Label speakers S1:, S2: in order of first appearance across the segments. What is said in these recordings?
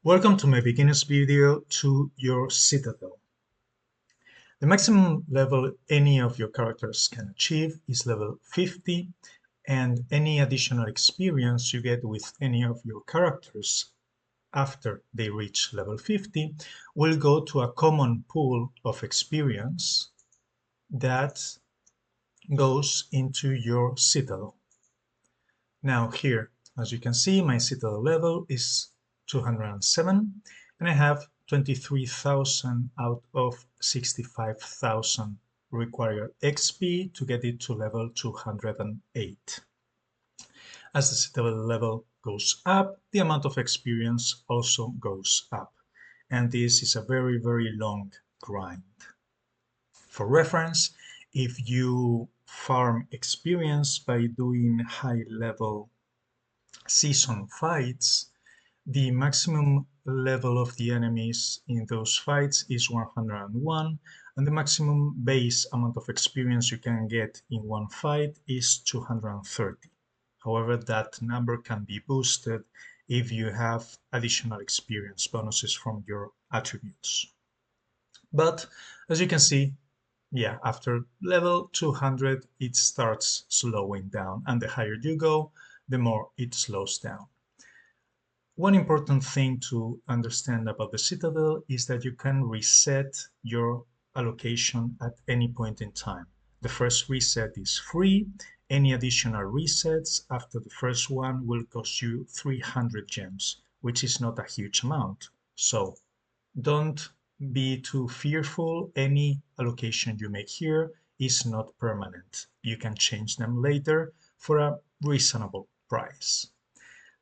S1: Welcome to my beginner's video to your Citadel. The maximum level any of your characters can achieve is level 50, and any additional experience you get with any of your characters after they reach level 50 will go to a common pool of experience that goes into your Citadel. Now here, as you can see, my Citadel level is 207, and I have 23,000 out of 65,000 required XP to get it to level 208. As the Citadel level goes up, the amount of experience also goes up, and this is a very long grind. For reference, if you farm experience by doing high-level season fights, the maximum level of the enemies in those fights is 101, and the maximum base amount of experience you can get in one fight is 230. However, that number can be boosted if you have additional experience bonuses from your attributes. But as you can see, yeah, after level 200, it starts slowing down, and the higher you go, the more it slows down. One important thing to understand about the Citadel is that you can reset your allocation at any point in time. The first reset is free. Any additional resets after the first one will cost you 300 gems, which is not a huge amount. So don't be too fearful. Any allocation you make here is not permanent. You can change them later for a reasonable price.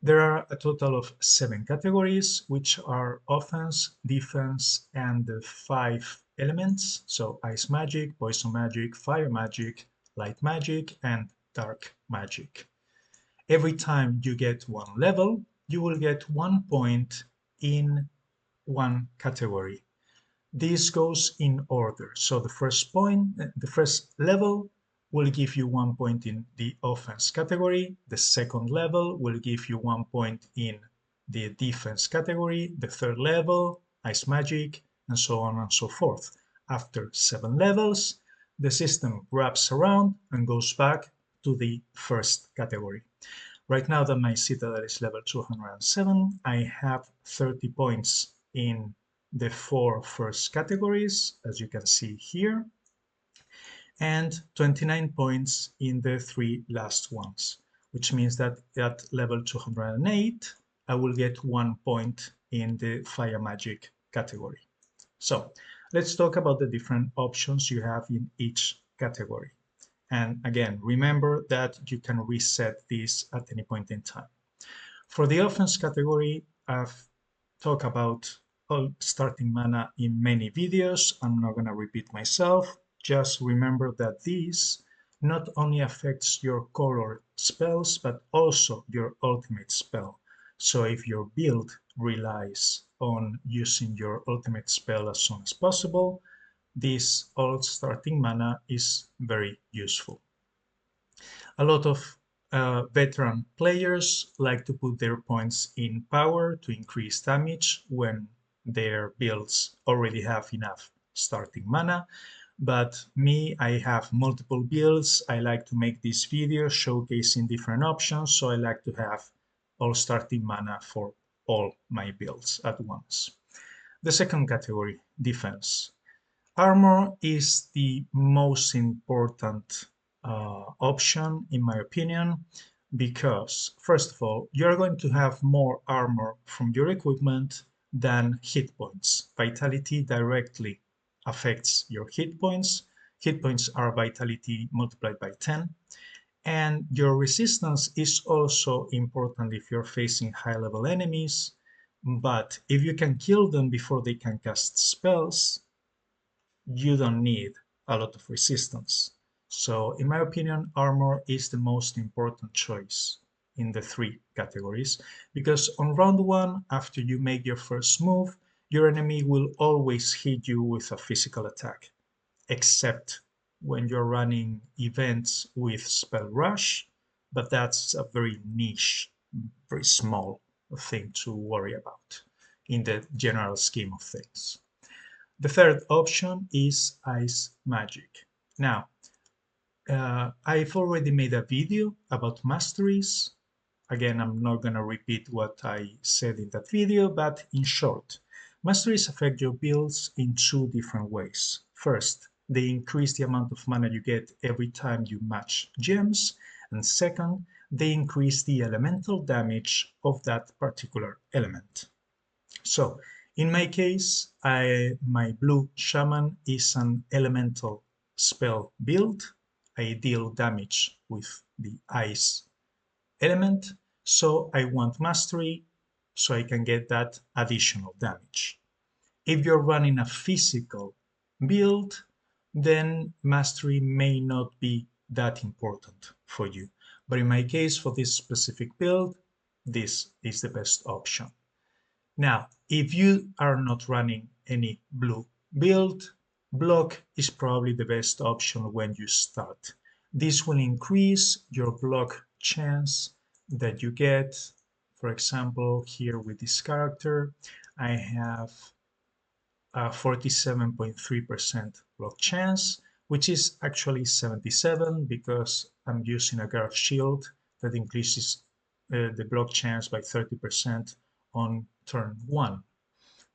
S1: There are a total of 7 categories, which are offense, defense, and the 5 elements. So ice magic, poison magic, fire magic, light magic, and dark magic. Every time you get one level, you will get 1 point in one category. This goes in order. So the first level will give you 1 point in the offense category. The second level will give you 1 point in the defense category. The third level, ice magic, and so on and so forth. After 7 levels, the system wraps around and goes back to the first category. Right now that my Citadel is level 207, I have 30 points in the 4 first categories, as you can see here, and 29 points in the 3 last ones, which means that at level 208, I will get 1 point in the fire magic category. So let's talk about the different options you have in each category. And again, remember that you can reset this at any point in time. For the offense category, I've talked about starting mana in many videos. I'm not going to repeat myself. Just remember that this not only affects your color spells, but also your ultimate spell. So if your build relies on using your ultimate spell as soon as possible, this all starting mana is very useful. A lot of veteran players like to put their points in power to increase damage when their builds already have enough starting mana. But me, I have multiple builds. I like to make this video showcasing different options, so I like to have all starting mana for all my builds at once. The second category, defense. Armor is the most important option, in my opinion, because first of all, you're going to have more armor from your equipment than hit points. Vitality directly affects your hit points. Hit points are vitality multiplied by 10. And your resistance is also important if you're facing high-level enemies. But if you can kill them before they can cast spells, you don't need a lot of resistance. So in my opinion, armor is the most important choice in the 3 categories, because on round 1, after you make your first move, your enemy will always hit you with a physical attack, except when you're running events with spell rush, but that's a very niche, very small thing to worry about. in the general scheme of things. The third option is Ice Magic. Now, I've already made a video about masteries. Again, I'm not going to repeat what I said in that video, but in short, masteries affect your builds in two different ways. First, they increase the amount of mana you get every time you match gems, and second, they increase the elemental damage of that particular element. So, in my case, my blue shaman is an elemental spell build. I deal damage with the ice element, so I want mastery so I can get that additional damage. If you're running a physical build, then mastery may not be that important for you. But in my case, for this specific build, this is the best option. Now, if you are not running any blue build, block is probably the best option when you start. This will increase your block chance that you get. For example, here with this character, I have a 47.3% block chance, which is actually 77 because I'm using a guard shield that increases the block chance by 30% on turn 1.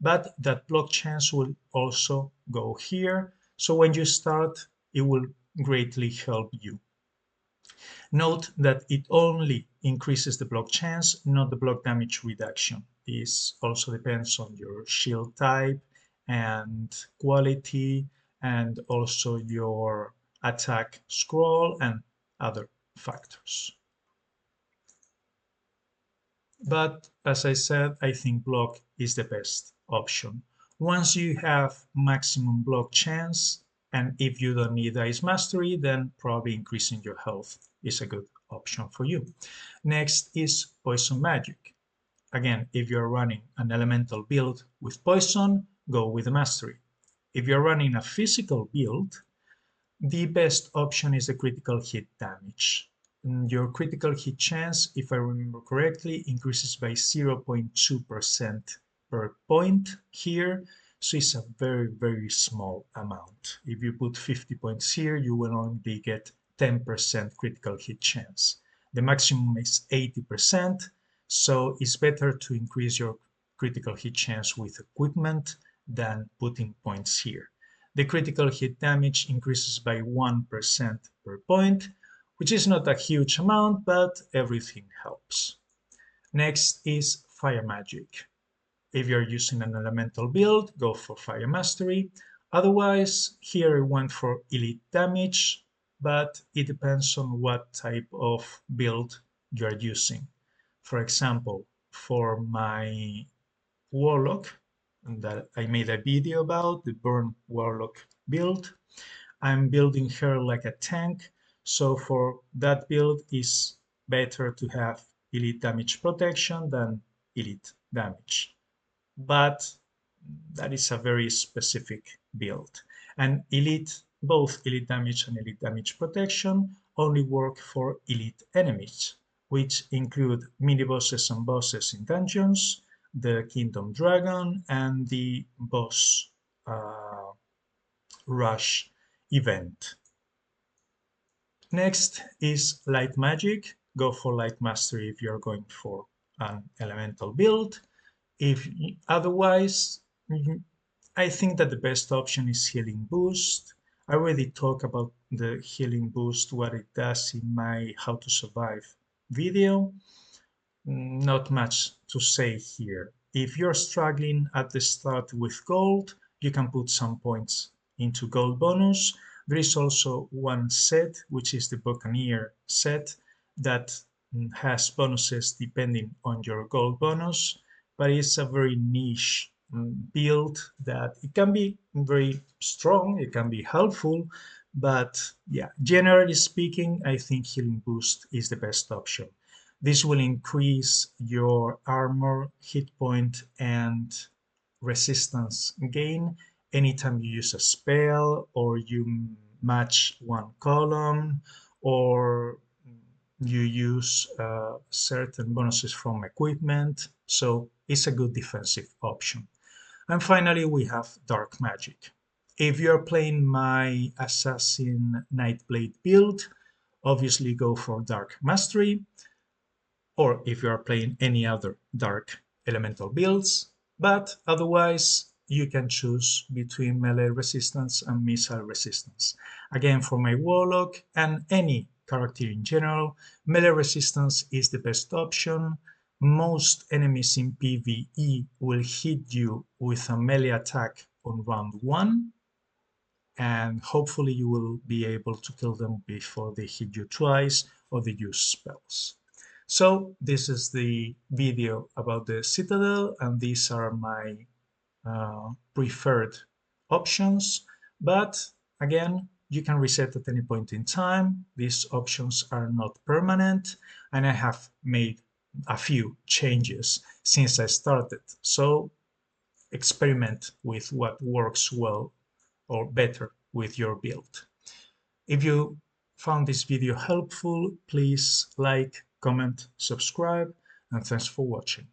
S1: But that block chance will also go here. So when you start, it will greatly help you. Note that it only increases the block chance, not the block damage reduction. This also depends on your shield type and quality, and also your attack scroll and other factors. But as I said, I think block is the best option. Once you have maximum block chance, and if you don't need Ice Mastery, then probably increasing your health is a good option for you. Next is Poison Magic. Again, if you're running an elemental build with poison, go with the mastery. If you're running a physical build, the best option is the critical hit damage. Your critical hit chance, if I remember correctly, increases by 0.2% per point here. So it's a very, very small amount. If you put 50 points here, you will only get 10% critical hit chance. The maximum is 80%, so it's better to increase your critical hit chance with equipment than putting points here. The critical hit damage increases by 1% per point, which is not a huge amount, but everything helps. Next is Fire Magic. If you're using an elemental build, go for Fire Mastery. Otherwise, here I went for Elite Damage, but it depends on what type of build you're using. For example, for my Warlock, that I made a video about, the Burn Warlock build, I'm building her like a tank, so for that build it's better to have elite damage protection than elite damage. But that is a very specific build. And both elite damage and elite damage protection only work for elite enemies, which include mini bosses and bosses in dungeons, the Kingdom Dragon, and the boss rush event. Next is Light Magic. Go for Light Mastery if you're going for an elemental build. If otherwise, I think that the best option is Healing Boost. I already talked about the Healing Boost, what it does in my How to Survive video. Not much to say here. If you're struggling at the start with gold, you can put some points into gold bonus. There is also one set, which is the Buccaneer set, that has bonuses depending on your gold bonus, but it's a very niche build that it can be very strong, it can be helpful, but yeah, generally speaking, I think Healing Boost is the best option. This will increase your armor, hit point, and resistance gain anytime you use a spell or you match one column or you use certain bonuses from equipment. so it's a good defensive option. And finally, we have Dark Magic. If you're playing my Assassin Nightblade build, obviously go for Dark Mastery, or if you are playing any other Dark Elemental builds, but otherwise you can choose between melee resistance and missile resistance. Again, for my Warlock and any character in general, melee resistance is the best option. Most enemies in PvE will hit you with a melee attack on round 1, and hopefully you will be able to kill them before they hit you twice or they use spells. So this is the video about the Citadel, and these are my preferred options. But again, you can reset at any point in time. These options are not permanent, and I have made a few changes since I started. So experiment with what works well or better with your build. If you found this video helpful, please like, comment, subscribe, and thanks for watching.